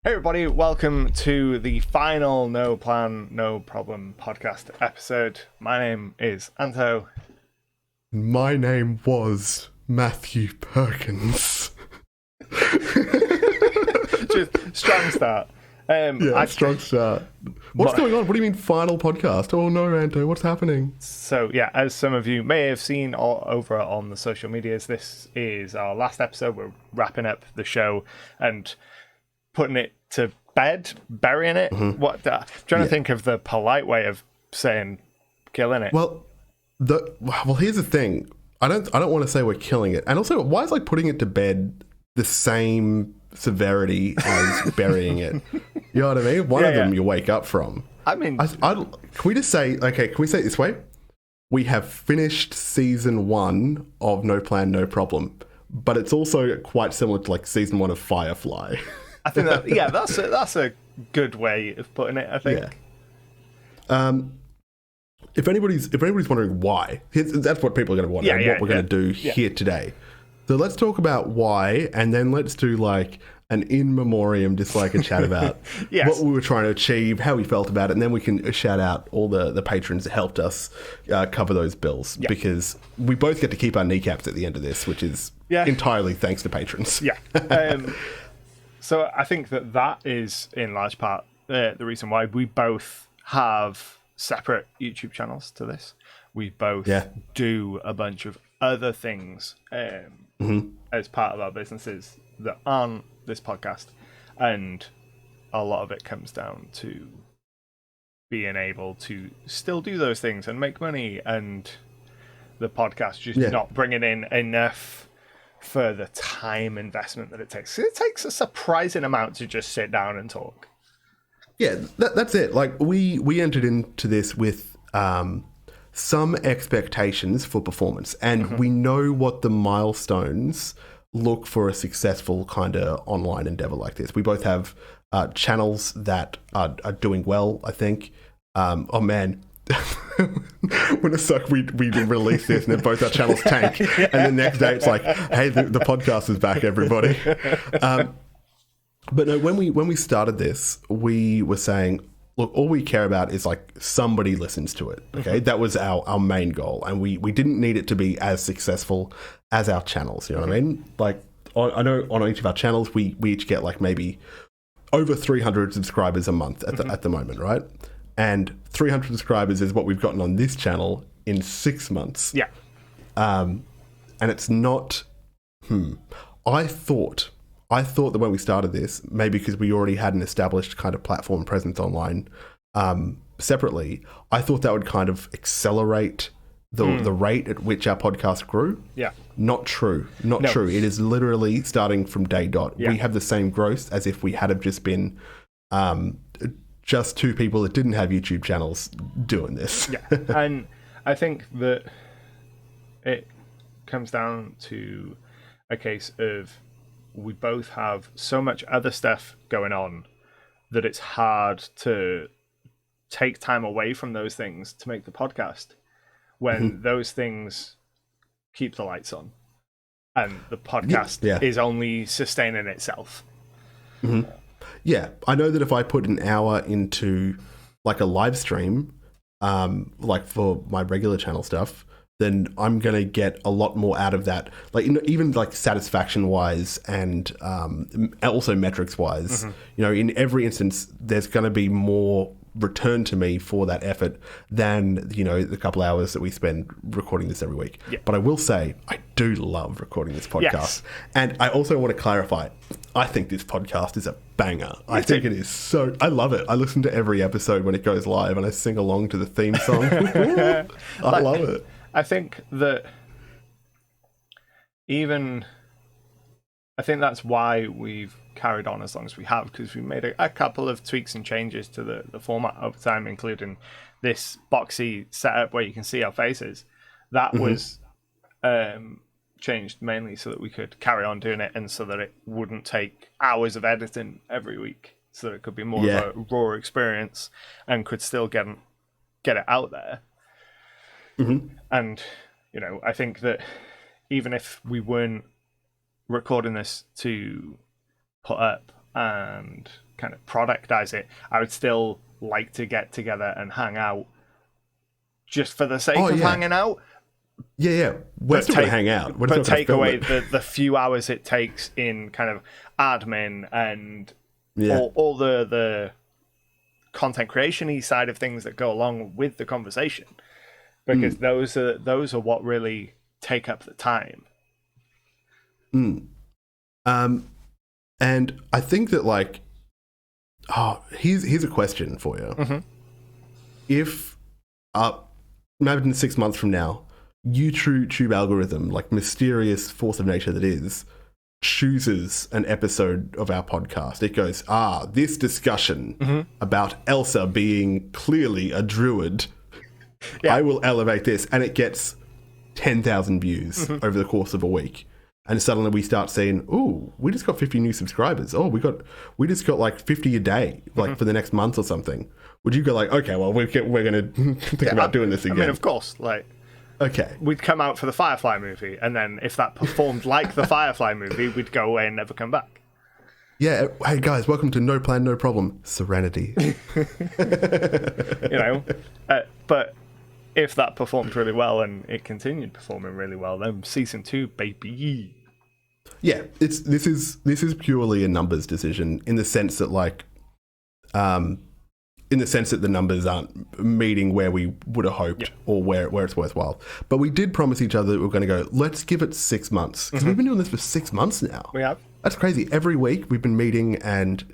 Hey everybody, welcome to the final No Plan, No Problem podcast episode. My name is Anto. My name was Matthew Perkins. Just strong start. Strong start. What's going on? What do you mean final podcast? Oh no, Anto, what's happening? So yeah, as some of you may have seen all over on the social medias, this is our last episode. We're wrapping up the show and putting it to bed, burying it. Trying to think of the polite way of saying killing it. Well, here's the thing. I don't want to say we're killing it. And also, why is putting it to bed the same severity as burying it? You know what I mean? One of them you wake up from. I mean, can we just say, okay, can we say it this way? We have finished season 1 of No Plan, No Problem, but it's also quite similar to season 1 of Firefly. I think that's a good way of putting it, I think. Yeah. If anybody's wondering why, that's what people are going to want and what we're going to do here today. So let's talk about why, and then let's do an in memoriam, just a chat about what we were trying to achieve, how we felt about it, and then we can shout out all the patrons that helped us cover those bills, because we both get to keep our kneecaps at the end of this, which is entirely thanks to patrons. Yeah. So I think that is in large part the reason why we both have separate YouTube channels to this. We both do a bunch of other things as part of our businesses that aren't this podcast, and a lot of it comes down to being able to still do those things and make money, and the podcast just not bringing in enough for the time investment that it takes. It takes a surprising amount to just sit down and talk. Yeah, that's it. We entered into this with some expectations for performance, and we know what the milestones look for a successful kind of online endeavor like this. We both have channels that are doing well, I think. Oh man, when it's we release this and then both our channels tank, and the next day it's hey, the podcast is back, everybody. But no, when we started this, we were saying, look, all we care about is somebody listens to it. Okay, that was our main goal, and we didn't need it to be as successful as our channels. You know what I mean? I know on each of our channels we each get maybe over 300 subscribers a month at the moment, right? And 300 subscribers is what we've gotten on this channel in 6 months. Yeah. And it's not. I thought that when we started this, maybe because we already had an established kind of platform presence online separately, I thought that would kind of accelerate the rate at which our podcast grew. Yeah. Not true. Not true. It is literally starting from day dot. Yeah. We have the same growth as if we had have just been just two people that didn't have YouTube channels doing this. Yeah. And I think that it comes down to a case of we both have so much other stuff going on that it's hard to take time away from those things to make the podcast when those things keep the lights on and the podcast is only sustaining itself. Yeah, I know that if I put an hour into a live stream, for my regular channel stuff, then I'm going to get a lot more out of that. Even satisfaction wise and also metrics wise, in every instance, there's going to be more return to me for that effort than, the couple hours that we spend recording this every week. Yeah. But I will say, I do love recording this podcast. Yes. And I also want to clarify, I think this podcast is a banger. I think it is so... I love it. I listen to every episode when it goes live and I sing along to the theme song. I love it. I think that I think that's why we've carried on as long as we have, because we made a couple of tweaks and changes to the format over time, including this boxy setup where you can see our faces. That was changed mainly so that we could carry on doing it and so that it wouldn't take hours of editing every week, so that it could be more of a raw experience and could still get it out there. And, I think that even if we weren't recording this to put up and kind of productize it, I would still like to get together and hang out just for the sake of hanging out. Yeah. We're still going to hang out. But take away the few hours it takes in kind of admin and all the content creation-y side of things that go along with the conversation. Because those are what really take up the time. And I think that, like, here's a question for you. Mm-hmm. If maybe in 6 months from now, YouTube algorithm, like mysterious force of nature that is, chooses an episode of our podcast, it goes, this discussion about Elsa being clearly a druid, I will elevate this, and it gets 10,000 views over the course of a week. And suddenly we start saying, "Ooh, we just got 50 new subscribers. Oh, we just got like 50 a day, like for the next month or something." Would you go like, "Okay, well, we're going to think about doing this again"? I mean, of course, like, okay, we'd come out for the Firefly movie, and then if that performed like the Firefly movie, we'd go away and never come back. Yeah, hey guys, welcome to No Plan, No Problem, Serenity. But if that performed really well and it continued performing really well, then season 2, baby. Yeah, this is purely a numbers decision in the sense that, like, in the sense that the numbers aren't meeting where we would have hoped or where it's worthwhile. But we did promise each other that we were going to go, let's give it 6 months. Because we've been doing this for 6 months now. We have. That's crazy. Every week we've been meeting and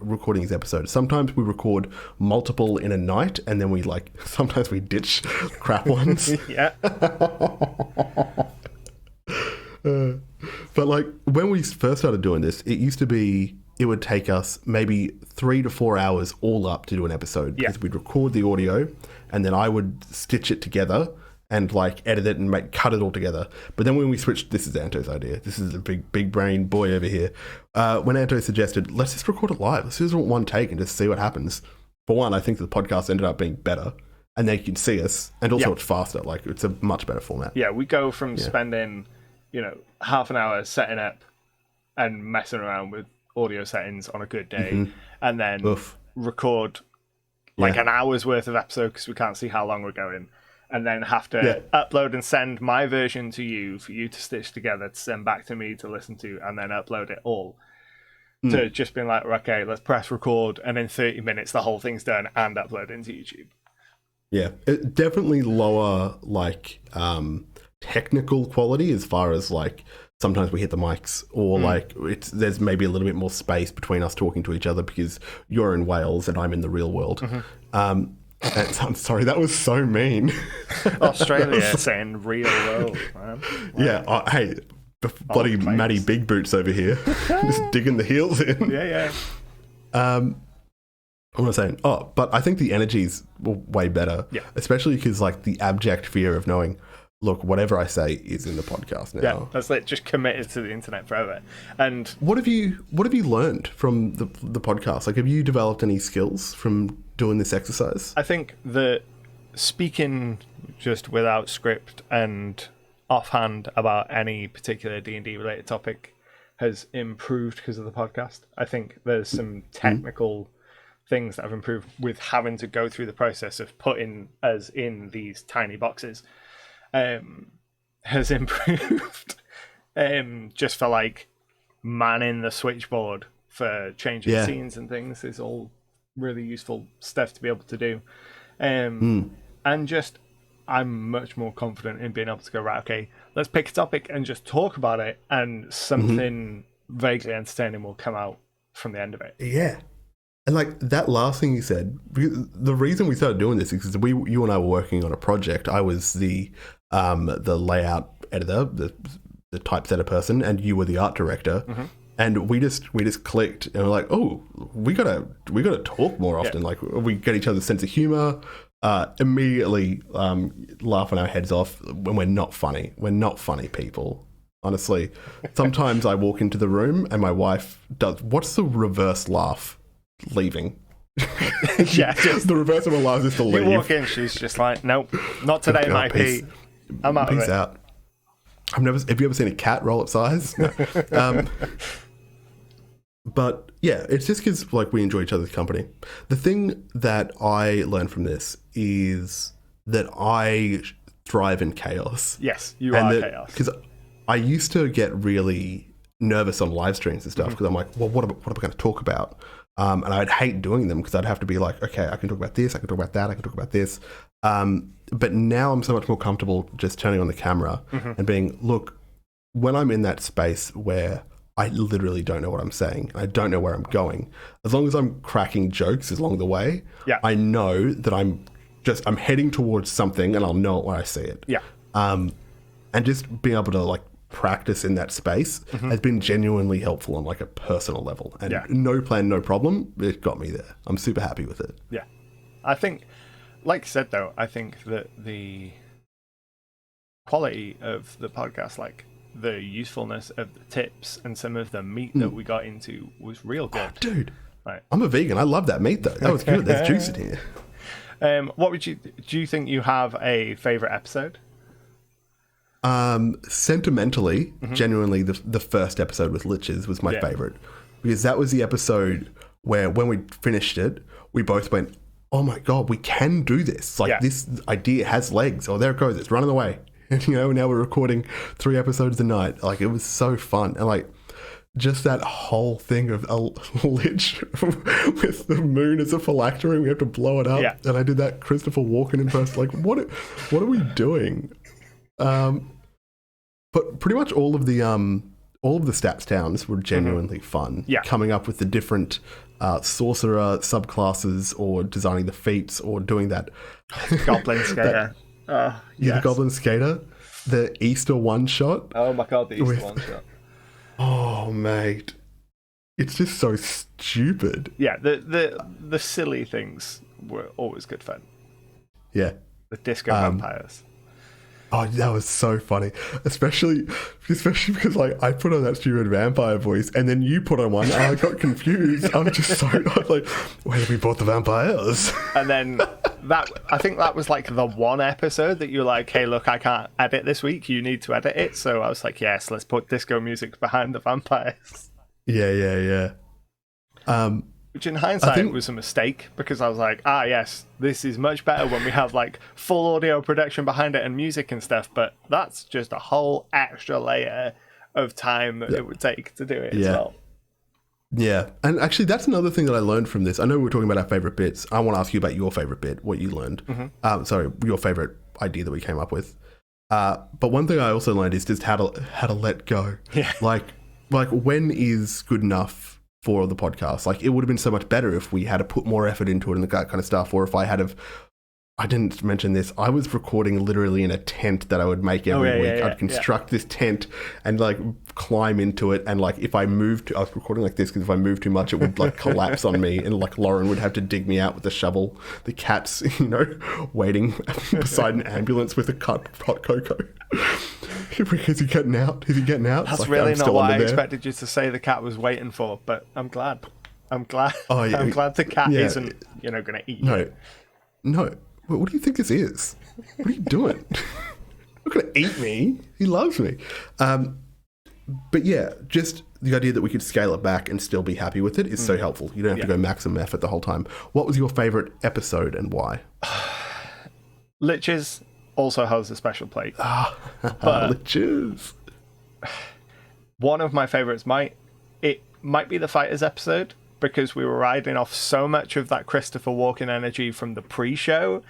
recording these episodes. Sometimes we record multiple in a night, and then sometimes we ditch crap ones. Yeah. But like when we first started doing this, it would take us maybe 3 to 4 hours all up to do an episode, because we'd record the audio and then I would stitch it together and like edit it and cut it all together. But then when we switched, this is Anto's idea. This is a big brain boy over here. When Anto suggested, let's just record it live. Let's just do it one take and just see what happens. For one, I think the podcast ended up being better, and they can see us, and also it's faster. Like, it's a much better format. Yeah, we go from spending, half an hour setting up and messing around with audio settings on a good day, and then record an hour's worth of episode because we can't see how long we're going, and then have to upload and send my version to you for you to stitch together to send back to me to listen to, and then upload it all. To just being like, okay, let's press record, and in 30 minutes the whole thing's done and upload into YouTube. Yeah, it definitely lower technical quality as far as like sometimes we hit the mics or like there's maybe a little bit more space between us talking to each other because you're in Wales and I'm in the real world. I'm sorry, that was so mean. Australia saying real world, man. Wow. Yeah, hey, bloody Matty Big Boots over here, just digging the heels in. Yeah. What was I saying? Oh, but I think the energy's way better. Yeah. Especially because like the abject fear of knowing, look, whatever I say is in the podcast now. Yeah, that's like just committed to the internet forever. And what have you learned from the podcast? Like, have you developed any skills from doing this exercise? I think that speaking just without script and offhand about any particular D&D related topic has improved because of the podcast. I think there's some technical things that have improved with having to go through the process of putting us in these tiny boxes. Has improved just for like manning the switchboard for changing scenes and things is all really useful stuff to be able to do. And just I'm much more confident in being able to go, right, okay, let's pick a topic and just talk about it, and something vaguely entertaining will come out from the end of it. Yeah. And like that last thing you said, the reason we started doing this is because you and I were working on a project. I was the layout editor, the typesetter person, and you were the art director. And we just clicked, and we're like, oh, we gotta talk more often. Like, we get each other's sense of humor. Immediately laughing our heads off when we're not funny. We're not funny people. Honestly, sometimes I walk into the room and my wife does. What's the reverse laugh? Leaving. The reverse of a laugh is to leave. You walk in, she's just like, nope, not today, mate. Peace. I'm out. Peace out. Have you ever seen a cat roll its eyes? No. But yeah, it's just because like we enjoy each other's company. The thing that I learned from this is that I thrive in chaos. Yes, you are chaos. Because I used to get really nervous on live streams and stuff because I'm like, well, what am I going to talk about? And I'd hate doing them because I'd have to be like, okay, I can talk about this, I can talk about that, I can talk about this. But now I'm so much more comfortable just turning on the camera and being, look, when I'm in that space where I literally don't know what I'm saying, I don't know where I'm going, as long as I'm cracking jokes along the way, I know that I'm heading towards something and I'll know it when I see it. Yeah. And just being able to like practice in that space has been genuinely helpful on like a personal level. And no plan, no problem, it got me there. I'm super happy with it. Yeah. I think, like you said though, I think that the quality of the podcast, like the usefulness of the tips and some of the meat that we got into was real good. Oh, dude, right. I'm a vegan. I love that meat though. That was good. There's juice in here. What do you think you have a favorite episode? Sentimentally, genuinely, the first episode with Liches was my favorite, because that was the episode where when we finished it, we both went, oh my God, we can do this. Like this idea has legs. Oh, there it goes. It's running away. And, you know, now we're recording 3 episodes a night. Like, it was so fun. And, like, just that whole thing of a lich with the moon as a phylactery, we have to blow it up. Yeah. And I did that Christopher Walken impression. Like, what are we doing? But pretty much all of the stats towns were genuinely fun. Yeah. Coming up with the different sorcerer subclasses, or designing the feats, or doing that Goblin Skater. The Goblin Skater, the Easter one shot. Oh my God, the Easter one shot. Oh mate, it's just so stupid. Yeah, the silly things were always good fun. Yeah, the disco vampires. Oh, that was so funny, especially because like I put on that stupid vampire voice, and then you put on one, and I got confused. I was like, where have we bought the vampires? And then I think that was like the one episode that you're like, hey, look, I can't edit this week. You need to edit it. So I was like, yes, let's put disco music behind the vampires. Yeah. Which in hindsight was a mistake, because I was like, yes, this is much better when we have like full audio production behind it and music and stuff, but that's just a whole extra layer of time that it would take to do it as well. Yeah, and actually that's another thing that I learned from this. I know we were talking about our favourite bits. I want to ask you about your favourite bit, what you learned. Your favourite idea that we came up with. But one thing I also learned is just how to let go. Yeah. Like when is good enough for the podcast? Like, it would have been so much better if we had to put more effort into it and that kind of stuff, or if I didn't mention this, I was recording literally in a tent that I would make every week. I'd construct this tent and like climb into it, and like if I moved, I was recording like this because if I moved too much, it would like collapse on me, and like Lauren would have to dig me out with a shovel. The cat's, waiting beside an ambulance with a hot cocoa. Is he getting out? That's like, really not what I expected you to say the cat was waiting for, but I'm glad. I'm glad the cat isn't, going to eat you. No. What do you think this is? What are you doing? Not going to eat me. He loves me. But yeah, just the idea that we could scale it back and still be happy with it is so helpful. You don't have to go maximum effort the whole time. What was your favourite episode and why? Liches also has a special place. Liches. One of my favourites might be the Fighters episode, because we were riding off so much of that Christopher Walken energy from the pre-show.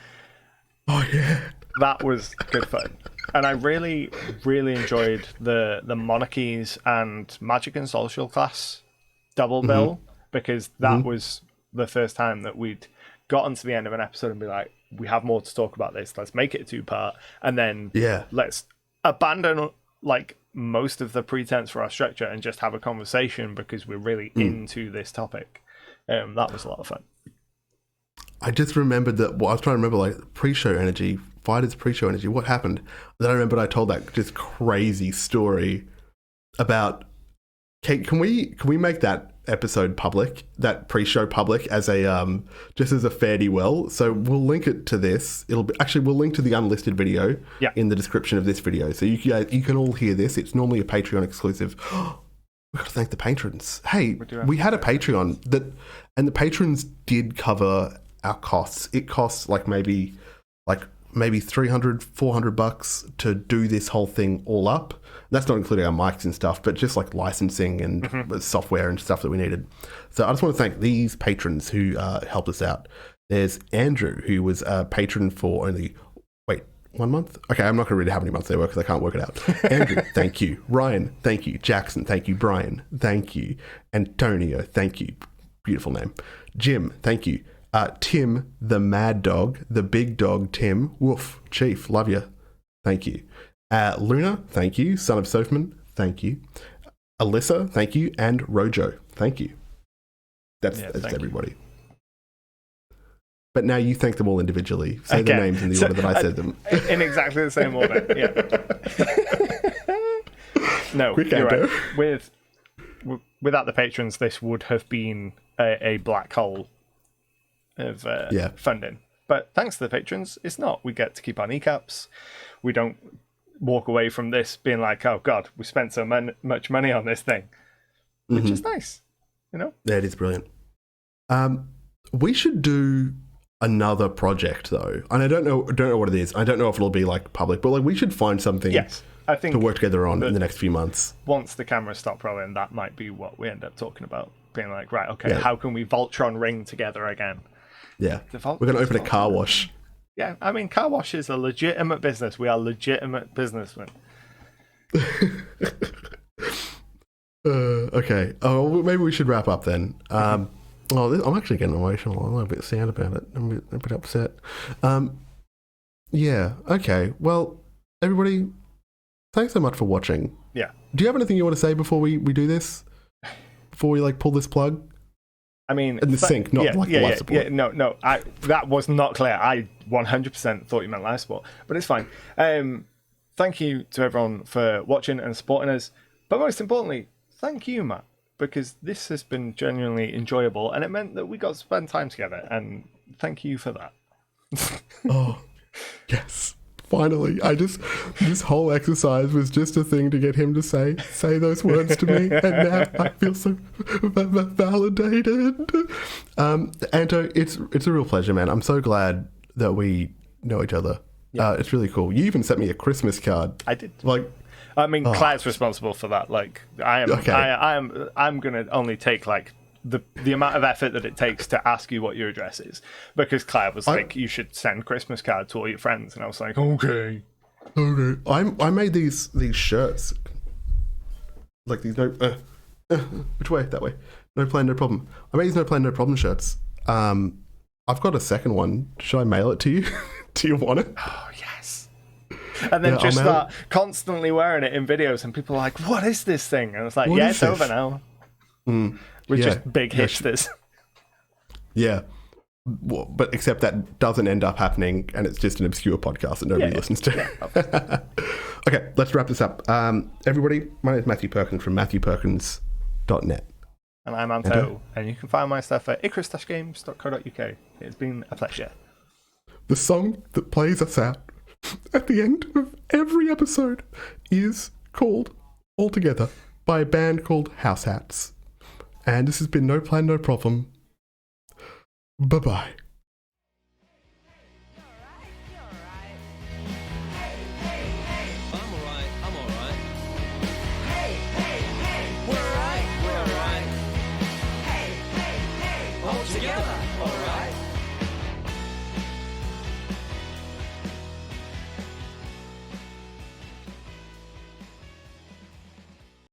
Oh, yeah. That was good fun. And I really, really enjoyed the monarchies and magic and social class double bill, because that was the first time that we'd gotten to the end of an episode and be like, we have more to talk about this. Let's make it a 2-part. And then let's abandon like most of the pretense for our structure and just have a conversation, because we're really into this topic. That was a lot of fun. I just remembered that. Well, I was trying to remember like pre-show energy, Fighters pre-show energy. What happened? Then I remembered I told that just crazy story about. Kate, can we make that episode public, that pre-show public, as a just as a fare-thee-well? So we'll link it to this. We'll link to the unlisted video in the description of this video, so you can all hear this. It's normally a Patreon exclusive. we got to thank the patrons. Hey, we had a Patreon and the patrons did cover our costs. It costs maybe $300-$400 to do this whole thing all up. That's not including our mics and stuff, but just like licensing and software and stuff that we needed. So I just want to thank these patrons who helped us out. There's Andrew, who was a patron for only 1 month. Okay, I'm not going to read how many months they were because I can't work it out. Andrew, thank you. Ryan, thank you. Jackson, thank you. Brian, thank you. Antonio, thank you. Beautiful name. Jim, thank you. Tim, the mad dog, the big dog, Tim. Woof, Chief, love you. Thank you. Luna, thank you. Son of Sofman, thank you. Alyssa, thank you. And Rojo, thank you. That's everybody. But now you thank them all individually. Say their names in the order that I said them. In exactly the same order, yeah. No, you're right. Without the patrons, this would have been a black hole of funding. But thanks to the patrons, it's not. We get to keep our kneecaps. We don't walk away from this being like, oh, God, we spent so much money on this thing. Which is nice, you know? Yeah, it is brilliant. We should do another project though, and I don't know what it is. I don't know if it'll be like public, but we should find something I think to work together on in the next few months. Once the cameras stop rolling, that might be what we end up talking about, being like, right, okay, how can we Voltron ring together again? We're going to open a car wash. Yeah, I mean, car wash is a legitimate business. We are legitimate businessmen. Okay, maybe we should wrap up then. I'm actually getting emotional. I'm a little bit sad about it. I'm a bit upset. Yeah, okay. Well, everybody, thanks so much for watching. Yeah. Do you have anything you want to say before we do this? Before we pull this plug? I mean... In the sync, not the life support. Yeah, no. That was not clear. I 100% thought you meant life support, but it's fine. Thank you to everyone for watching and supporting us. But most importantly, thank you, Matt. Because this has been genuinely enjoyable, and it meant that we got to spend time together, and thank you for that. Oh, yes. Finally. This whole exercise was just a thing to get him to say those words to me, and now I feel so validated. Anto, it's a real pleasure, man. I'm so glad that we know each other. Yeah. It's really cool. You even sent me a Christmas card. I did. I mean, Claire's responsible for that. I'm gonna only take the amount of effort that it takes to ask you what your address is, because Claire was like, you should send Christmas cards to all your friends, and I was like, okay. I made these shirts, like these which way? That way. No plan, no problem. I made these no plan, no problem shirts. I've got a second one. Should I mail it to you? Do you want it? Oh yes. And then just start constantly wearing it in videos, and people are like, what is this thing? And it's like, it's over now. We're just big hipsters. Yeah. Well, but except that doesn't end up happening, and it's just an obscure podcast that nobody listens to. Yeah, okay, let's wrap this up. Everybody, my name is Matthew Perkins from MatthewPerkins.net. And I'm Anto, and you can find my stuff at icarus-games.co.uk. It's been a pleasure. The song that plays us out at the end of every episode is called Altogether by a band called House Hats. And this has been No Plan, No Problem. Bye-bye. Together, alright.